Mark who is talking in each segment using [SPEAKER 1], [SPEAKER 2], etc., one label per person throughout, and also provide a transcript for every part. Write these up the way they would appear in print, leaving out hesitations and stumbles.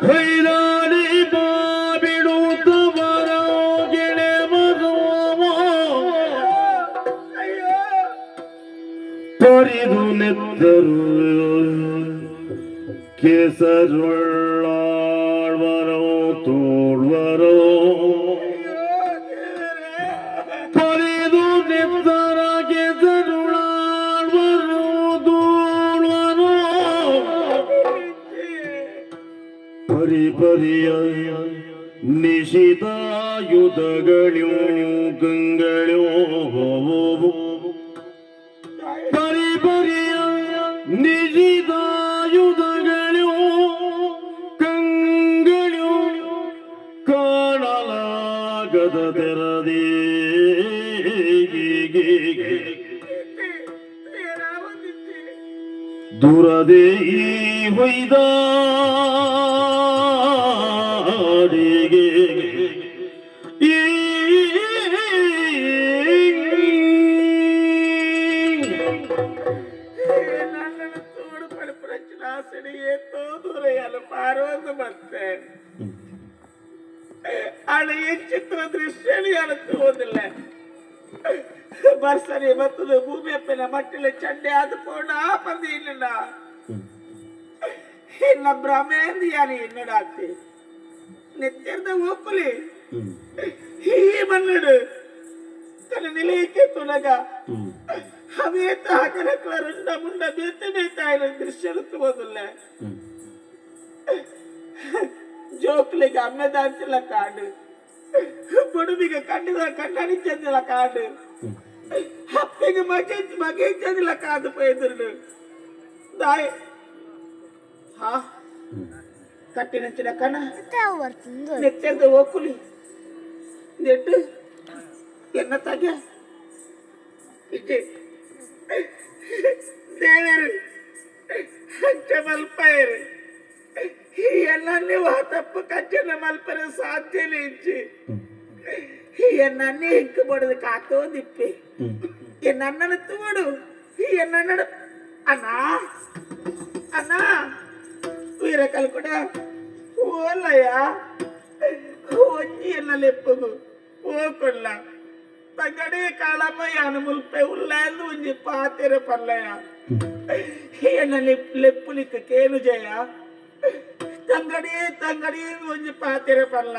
[SPEAKER 1] ಹೊಯ್ದಾಡಿ ಬಾಬಿಡುತ್ತವರ ಗೆಳೆ ಮಗವ ಪರಿದು ನೆತ್ತರು ಕೇಸರುಳ್ಳಾಳ್ವರೋ ತೋಳ್ವರೋ ಪರಿದು ನೆತ್ತರ ಕೇಸರುಳ್ಳಾಳ್ವರೋ ತೋಳ್ವರೋ ಪರಿಪರಿಯ ನಿಶಿತಾಯುಧಗಳೋ ಗಂಗಳೋ ಪರಿಪರಿಯ ನಿಶಿತಾಯುಧಗಳೋ ಕಂಗಳೋ ಕಾಣಲಾಗದ ತೆರದೇ ದುರದೇ ಹೊಯ್ದಾಡಿಗೆ
[SPEAKER 2] ನನ್ನನ್ನು ತೋಡು ಪಡಿಪುರಚ್ಚಿನ ಸಿಡಿಗೆ ತೋದುರೆಯಲು ಪಾರೋದು ಮತ್ತೆ ಅಲ್ಲಿ ಈ ಚಿತ್ರ ದೃಶ್ಯಗಳು ತೋದಿಲ್ಲ ಬರ್ಸರಿ ಮತ್ತದು ಭೂಮಿಯಪ್ಪನ ಮಟ್ಟಿಲ ಚಂಡೆ ಅದು ಪೋಣ ಪಂದಿ ಇಲ್ಲ ಇನ್ನ ಭ್ರಮೆಂದು ಯಾರು ಎನ್ನಡಾತಿ ನೆತ್ತಿರ್ದ ಒಪ್ಪಲಿ ಈ ಮನ್ನಡು ತನ್ನ ನಿಲಯಕ್ಕೆ ತುನಗ ಅವೇತ ಹಾಕಲಕ್ಕಳ ರುಂಡ ಮುಂಡ ಬೇತೆ ಬೇತಾಯಿನ ದೃಶ್ಯಗಳು ತೋದಿಲ್ಲ ಜೋಕ್ಲಿಗೆ ಅಮ್ಮೆದಾಂತಿಲ್ಲ ಕಾಡು ಬುಡುಬಿಗೆ ಕಣ್ಣಿದ ಕಣ್ಣಡಿಚಂದಿಲ್ಲ ಕಾಡು ಅಪ್ಪೆಗೆ ಮಗೇಂಚಂದಿಲ್ಲ ಕಾದು ಪೈದ್ರು ದಾಯ್ ಹಾ ಕಟ್ಟಿನಂಚಿನ ಕಣ ನೆತ್ತೆಂದು ಓಕುಲಿ ನೆಟ್ಟು ಎನ್ನ ತಗ ಇಟ್ಟೆ ದೇವರು ಹಂಚ ಮಲ್ಪಾಯರು ಎನ್ನನ್ನೇ ತಪ್ಪು ಕಚ್ಚನ ಮಲ್ಪರ ಸಾಧ್ಯನೇ ಇಚ್ಚಿ ಎನ್ನನ್ನೇ ಹಿಂಕು ಬಡದು ಕಾತೋ ದಿಪ್ಪೆ ಎನ್ನನ್ನು ತುಮಡು ಎನ್ನ ಅಣ್ಣ ಅಣ್ಣ ವೀರ ಕಲ್ಕುಡ ಓಲಯ್ಯ ಒಂಜಿ ಎನ್ನ ಲೆಪ್ಪಗು ಓಕೊಲ್ಲ ತಂಗಡಿ ಕಾಳಮ್ಮಯ್ಯನ ಮುಲ್ಪೆ ಉಲ್ಲಾಂದು ಒಂಜಿ ಪಾತೆರ ಪಲ್ಲಯ್ಯ ಎನ್ನ ಲೆಪ್ಪುಲಿಕ್ಕ ಕೇನು ಜಯ ತಂಗಡಿ ತಂಗಡಿ ಒಂಜಿ ಪಾತೆರ ಪಲ್ಲ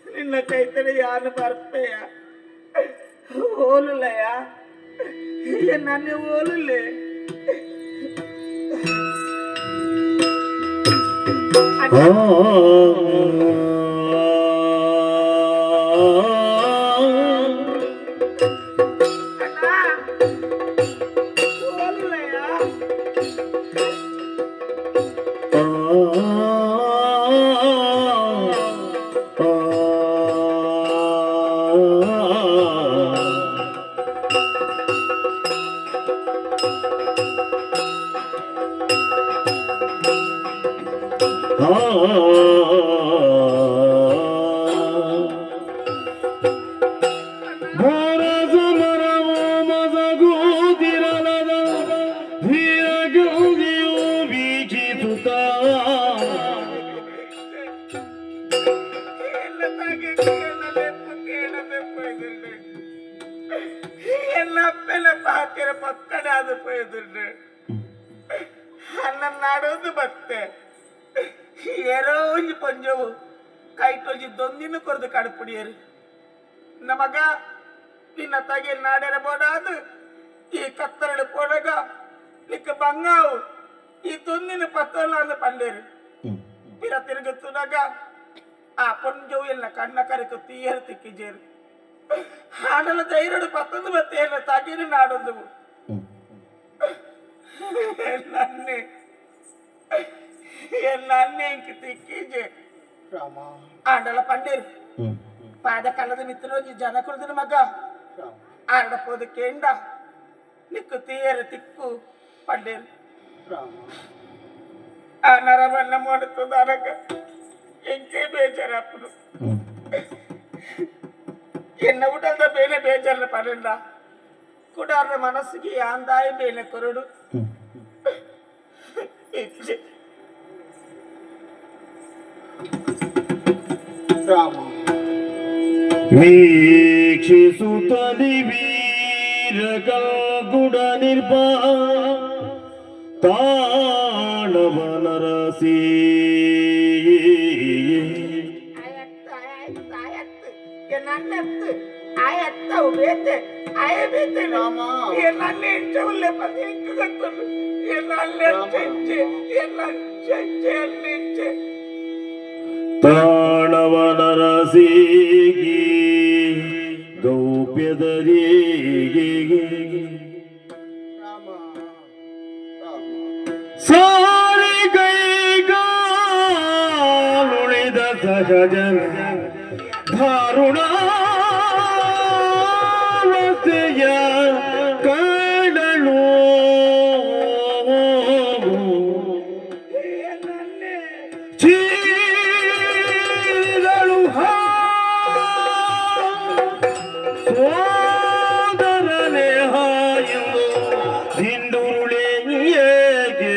[SPEAKER 2] ನಿನ್ನ ಕೈತಡೆ ಯಾನು ಬರ್ಪೆಯ ಓಲುಲಯ್ಯ ನನ್ನ ಓಲುಲೆ ಪಾತಿರ ಪಕ್ಕಡೆ ಅದು ಪೋಯ್ದುಂಡು ಅಣ್ಣನಾಡೋದು ಬತ್ತೆ ಏರೋ ಒಂಜಿ ಪೊಂಜವು ಕೈಟೊಂಜಿ ದೊಂದಿನ ಕೊರ್ದು ಕಡ್ಪುಡಿಯರು ನಮಗ ನಿನ್ನ ತಗೆ ನಾಡೆರ ಬೋಡಾದು ಈ ಕತ್ತರಡು ಪೋಡಗ ನಿಕ್ಕ ಬಂಗಾವು ಈ ದೊಂದಿನ ಪತ್ತೋಲ ಅಂದ ಪಂಡೇರು ಪಿರ ತಿರುಗುತ್ತುನಗ ಆ ಪೊಂಜವು ಎಲ್ಲ ಕಣ್ಣ ಕರೆಕು ತೀಯರು ತಿಕ್ಕಿಜೇರು ಹಾಡಲ ಧೈರ್ಯಡು ಪತ್ತೊಂದು ಮತ್ತೆ ಎಲ್ಲ ತಗಿನ ನಾಡೊಂದು ನನ್ನೆ ನನ್ನೆ ಇಂಕ ತಿಕ್ಕಿಜೆ ಆಡಲ ಪಂಡೇರು ಪಾದ ಕಲ್ಲದ ಮಿತ್ರರೋಜಿ ಜನ ಕುಡಿದ ಮಗ ಆಡಪೋದ ಕೇಂಡ ನಿಕ್ಕು ತೀಯರ ತಿಕ್ಕು ಪಂಡೇರು ಆ ನರವನ್ನ ಮಾಡುತ್ತದ ಅನಗ ಎಂಕೆ ಬೇಜಾರಪ್ಪನು ಎನ್ನ ಊಟದ ಬೇಲೆ ಬೇಜಾರ ಪಡಲ್ಲ ಕುಡಾರ ಮನಸ್ಸಿಗೆ ಆಂದಾಯ ಬೇಲೆ ಕೊರಡು ರಾಮ
[SPEAKER 1] ವೀಕ್ಷಿಸುತ್ತಲಿ ವೀರ ಗುಡ ನಿರ್ಭ ತಾಣವನರಸಿ
[SPEAKER 2] nannette ayetta ubete ayebete rama nalle chawle pasikku gattundu nalle chenche chenche
[SPEAKER 1] ತಾಣವನರಸಿಗಿ ಗೌಪ್ಯದರಿಗೆ ಸಾರಿ ಕೈಗಾಳುಳಿದ ಸಹಜನ ಧಾರುಣಾವಸ್ಥೆಯ ಕಾಣಲು ಚೀರಳು ಸೋದರನೇ ಹಾಯೆಂದು ಹಿಂಡುರುಳಿಯೇಗೆ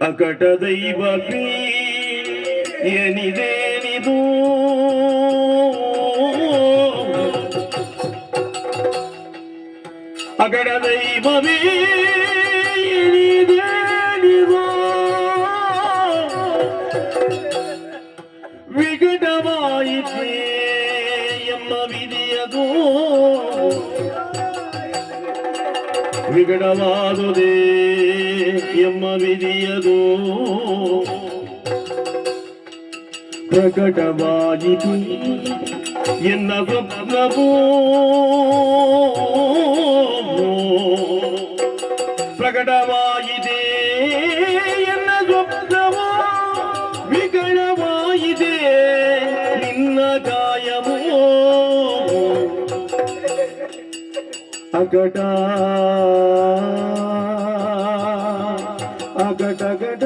[SPEAKER 1] ಅಕಟ ದೈವ ಏನಿದೇನಿದು ಅಗಡ ದೈವವೇ ಏನಿದೇನಿದು ವಿಘಟವಾಯಿತೇ ಎಂಬ ವಿಧಿಯದು ವಿಘಟವಾದುದೇ ಎಂಬ ವಿಧಿಯದು ಪ್ರಕಟವಾಯಿತು ಎನ್ನ ಸ್ವಪ್ನವೋ ಪ್ರಕಟವಾಯಿದೆ ಎನ್ನ ಸ್ವಪ್ನವೋ ವಿಕಟವಾಯಿದೆ ನಿನ್ನ ಕಾಯವೋ ಅಕಟ ಅಕಟಕಟ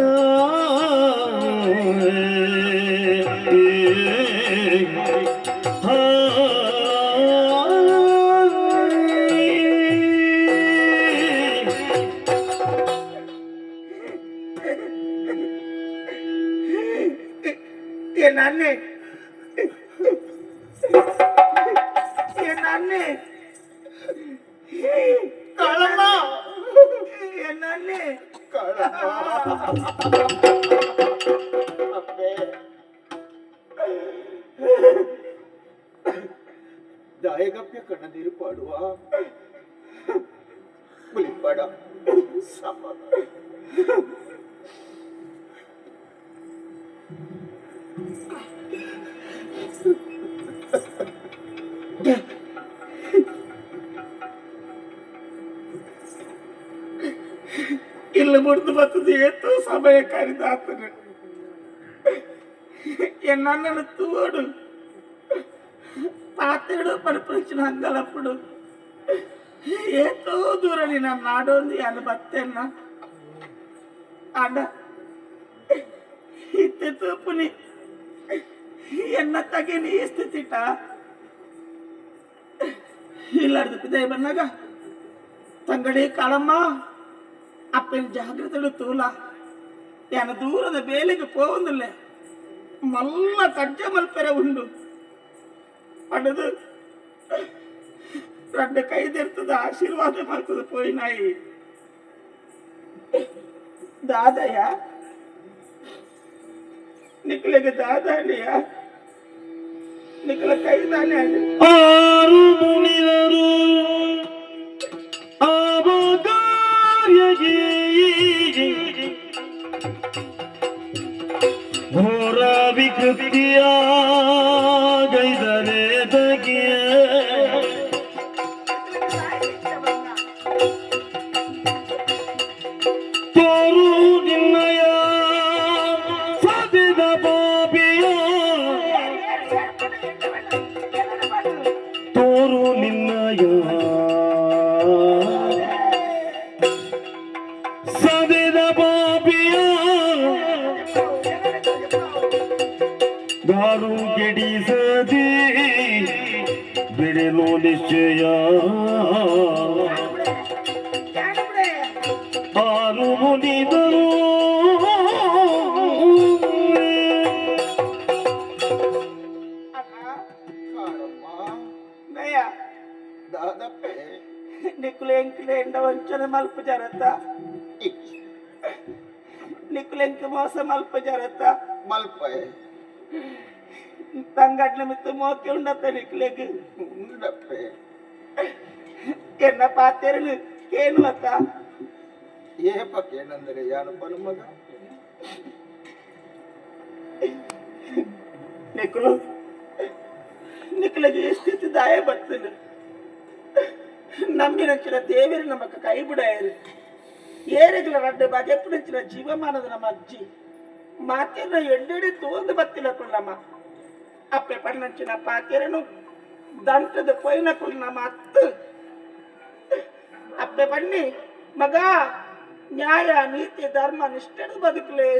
[SPEAKER 2] nannne kalama nannne kalama appe ದಾಯಗಪ್ಯ ಕಣ್ಣನೀರು ಪಾಡುವ ಮುಲಿಪಾಡ ಸಮಾಧಾನ ಇಲ್ಲಿ ಮುರಿದು ಬರ್ತದೆ ಏತೋ ಸಮಯ ಕರಿದಾತನು నన్ను తోడు పాతేడు పడిపోయిన అంగలప్పుడు ఏతో దూరని నన్ను నాడోంది అని బత్తేన్న అన్న ಇತ್ತೆ ತೂಪುನಿ ಎನ್ನ ತಗೇನಿ ಈ ಸ್ಥಿತಿಟ ಇಲ್ಲಾರ್ದು ಪಿದೈ ಬನ್ನಾಗ ತಂಗಡಿ ಕಾಳಮ್ಮ ಅಪ್ಪನ ಜಾಗ್ರತೆಗಳು ತೂಲ ಯಾನ ದೂರದ ಬೇಲಿಗೆ పోవుందిలే మల్ల కజ్జ మల్పెర ఉండు పడదు రెండు కైదెರ್ತದ ఆశీర్వాద ಮಾಡ್ತದ పోయినాయి దాదయ్య ನಿಕ್ಲೆಗೆ ದಾದಾಳಿಯ ನಿಕ್ಲ ಕೈದಾನೆ
[SPEAKER 1] ಆರು ಮುನಿದರು ಅವಕಾರ್ಯಗೆ ಘೋರ ವಿಕೃತಿಯ ಗೈದನೆ ತಗಿಯ ತೋರು ನಿನ್ನಯ ಸಾಧಿದ ಪಾಪಿಯ ತೋರು ನಿನ್ನಯ ಸಾಧಿದ ಪಾಪಿಯ ದಾರು ಕೆಡಿಸದಿ ಬಿಡಲು ನಿಶ್ಚಯ ಆರು ಮುನಿದರು
[SPEAKER 2] ನಿಕ್ಲೆ ಎಂಡ ವಂಚನೆ ಮಲ್ಪ ಜರತ್ತ ನಿಕ್ಲೆಂಕ ಮೋಸ ಮಲ್ಪ ಜರತ್ತ
[SPEAKER 3] ಮಲ್ಪ
[SPEAKER 2] ತಂಗಡ್ಲ ಮಿತ್ತು ಮೋಕೆ ಉಂಡತ್ತ ನಿಕ್ಲೆಗ್
[SPEAKER 3] ಉಂಡಪ್ಪೆ
[SPEAKER 2] ಎನ್ನ ಪಾತೆರನು ಕೇನು ಅತ್ತ
[SPEAKER 3] ಏಪಕ್ಕೇನಂದರೆ ಯಾನು ಬಲು ಮಗ
[SPEAKER 2] ನಿಕ್ಲು ನಿಕ್ಲೆಗೆ ಸ್ಥಿತಿ ದಾಯ ಬರ್ತದೆ ನಂಬಿನಂಚಿನ ದೇವೇರು ನಮಕ ಕೈ ಬಿಡಾಯರು ಏರಿಗಳ ರಡ್ಡೆ ಬಗೆಪ್ಪುನಂಚಿನ ಜೀವಮಾನದ ನಮ್ಮ ಅಜ್ಜಿ ಮಾತೇನ ಎಡ್ಡೆಡೆ ತೋಂದು ಬತ್ತಿಲ್ಲ ನಮ್ಮ ಅಪ್ಪೆ ಪಣ್ಣಂಚಿನ ಪಾತೆರನು ದಂಟದ ಪೊಯ್ನ ನಮ್ಮ ಅತ್ತು ಅಪ್ಪೆ ಪಣ್ಣಿ ಮಗ ನ್ಯಾಯ ನೀತಿ ಧರ್ಮ ನಿಷ್ಠೆಡು ಬದುಕಲೇ